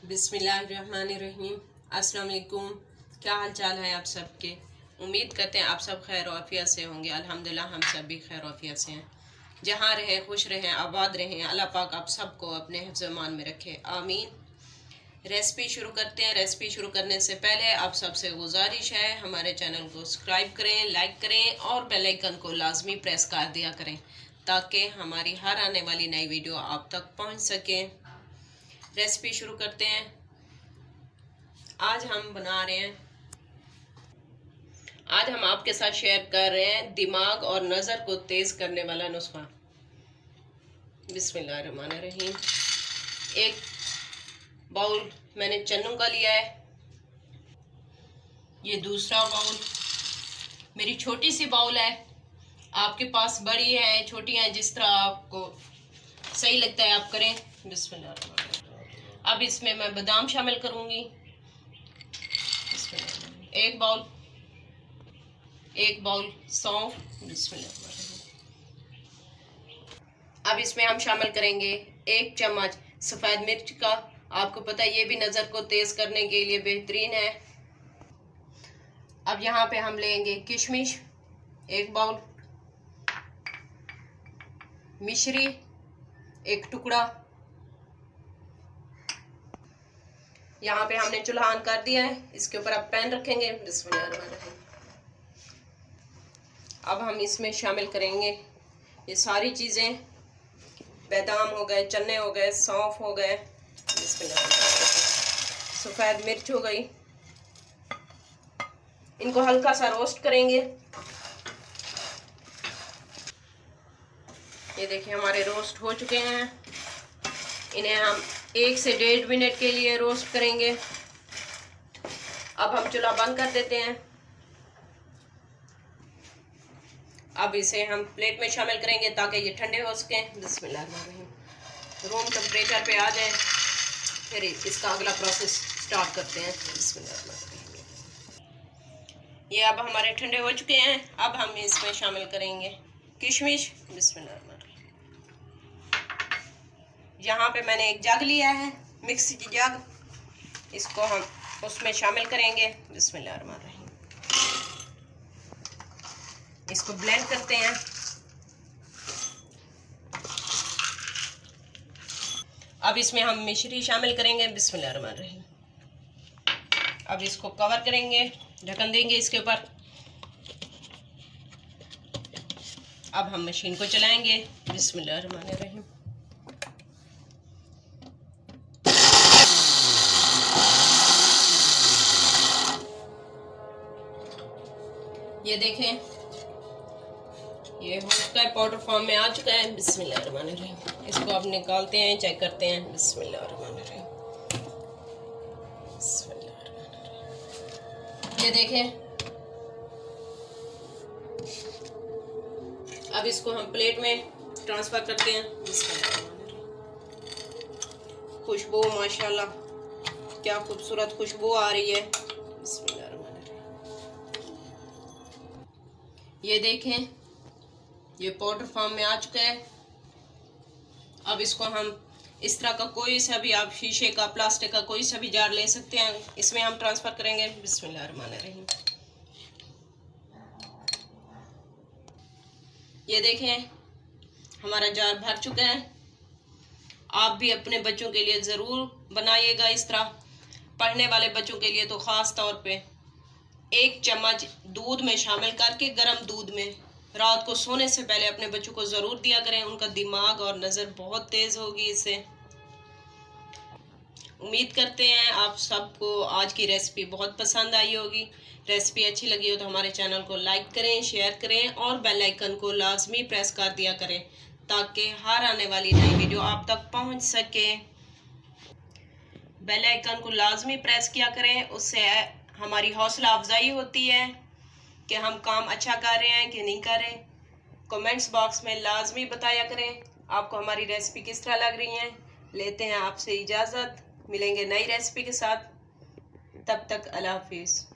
बिस्मिल्लाहिर्रहमानिर्रहीम। अस्सलाम वालेकुम। क्या हाल चाल है आप सबके? उम्मीद करते हैं आप सब खैर आफियत से होंगे। अल्हम्दुलिल्लाह हम सब भी खैर आफियत से हैं। जहाँ रहें खुश रहें, आबाद रहें। अल्लाह पाक आप सबको अपने हिफ्ज़-ए-मान में रखे, आमीन। रेसिपी शुरू करते हैं। रेसिपी शुरू करने से पहले आप सबसे गुजारिश है, हमारे चैनल को सब्सक्राइब करें, लाइक करें और बेल आइकन को लाजमी प्रेस कर दिया करें ताकि हमारी हर आने वाली नई वीडियो आप तक पहुंच सके। रेसिपी शुरू करते हैं। आज हम आपके साथ शेयर कर रहे हैं दिमाग और नज़र को तेज करने वाला नुस्खा। बिस्मिल्लाहिर्रहमानिर्रहीम। एक बाउल मैंने चन्नू का लिया है। ये दूसरा बाउल मेरी छोटी सी बाउल है। आपके पास बड़ी है, छोटी है, जिस तरह आपको सही लगता है आप करें। बिस्मिल्लाहिर्रहमानिर्रहीम। अब इसमें मैं बादाम शामिल करूंगी। एक बाउल सौंफ। बिस्मिल्लाह। अब इसमें हम शामिल करेंगे 1 चम्मच सफ़ेद मिर्च का। आपको पता है ये भी नज़र को तेज करने के लिए बेहतरीन है। अब यहाँ पे हम लेंगे किशमिश 1 बाउल, मिश्री 1 टुकड़ा। यहाँ पे हमने चूल्हा ऑन कर दिया है। इसके ऊपर अब पैन रखेंगे। बिस्मिल्लाह। अब हम इसमें शामिल करेंगे ये सारी चीज़ें। बादाम हो गए, चने हो गए, सौंफ हो गए, सफ़ेद मिर्च हो गई। इनको हल्का सा रोस्ट करेंगे। ये देखिए हमारे रोस्ट हो चुके हैं। इन्हें हम 1 से 1.5 मिनट के लिए रोस्ट करेंगे। अब हम चूल्हा बंद कर देते हैं। अब इसे हम प्लेट में शामिल करेंगे ताकि ये ठंडे हो सकें। बिस्मिल्लाह। रूम टेम्परेचर पे आ जाए, फिर इसका अगला प्रोसेस स्टार्ट करते हैं। बिस्मिल्लाह। ये अब हमारे ठंडे हो चुके हैं। अब हम इसमें शामिल करेंगे किशमिश। बिस्मिल्लाह। यहाँ पे मैंने एक जग लिया है, मिक्सी की जग। इसको हम उसमें शामिल करेंगे। बिस्मिल्लाह। इसको ब्लेंड करते हैं। अब इसमें हम मिश्री शामिल करेंगे। बिस्मिल्लाह। अब इसको कवर करेंगे, ढक्कन देंगे इसके ऊपर। अब हम मशीन को चलाएंगे। बिस्मिल्लाह। ये देखें, ये हो चुका है, पाउडर फॉर्म में आ चुका है। बिस्मिल्लाह। इसको अब निकालते हैं, चेक करते हैं। बिस्मिल्लाह। ये देखें। अब इसको हम प्लेट में ट्रांसफर करते हैं। खुशबू माशाल्लाह, क्या खूबसूरत खुशबू आ रही है। ये देखें, ये पाउडर फॉर्म में आ चुका है। अब इसको हम इस तरह का कोई सा भी, आप शीशे का, प्लास्टिक का कोई सा भी जार ले सकते हैं, इसमें हम ट्रांसफर करेंगे। बिस्मिल्लाहिर्रहमानिर्रहीम। ये देखें हमारा जार भर चुका है। आप भी अपने बच्चों के लिए ज़रूर बनाइएगा इस तरह। पढ़ने वाले बच्चों के लिए तो ख़ास तौर पे 1 चम्मच दूध में शामिल करके, गर्म दूध में रात को सोने से पहले अपने बच्चों को ज़रूर दिया करें। उनका दिमाग और नज़र बहुत तेज़ होगी इससे। उम्मीद करते हैं आप सबको आज की रेसिपी बहुत पसंद आई होगी। रेसिपी अच्छी लगी हो तो हमारे चैनल को लाइक करें, शेयर करें और बेल आइकन को लाजमी प्रेस कर दिया करें ताकि हर आने वाली नई वीडियो आप तक पहुंच सके। बेल आइकन को लाजमी प्रेस किया करें, उससे हमारी हौसला अफजाई होती है कि हम काम अच्छा कर रहे हैं कि नहीं कर रहे। कमेंट्स बॉक्स में लाजमी बताया करें आपको हमारी रेसिपी किस तरह लग रही है। लेते हैं आपसे इजाज़त, मिलेंगे नई रेसिपी के साथ। तब तक अल्लाह हाफिज़।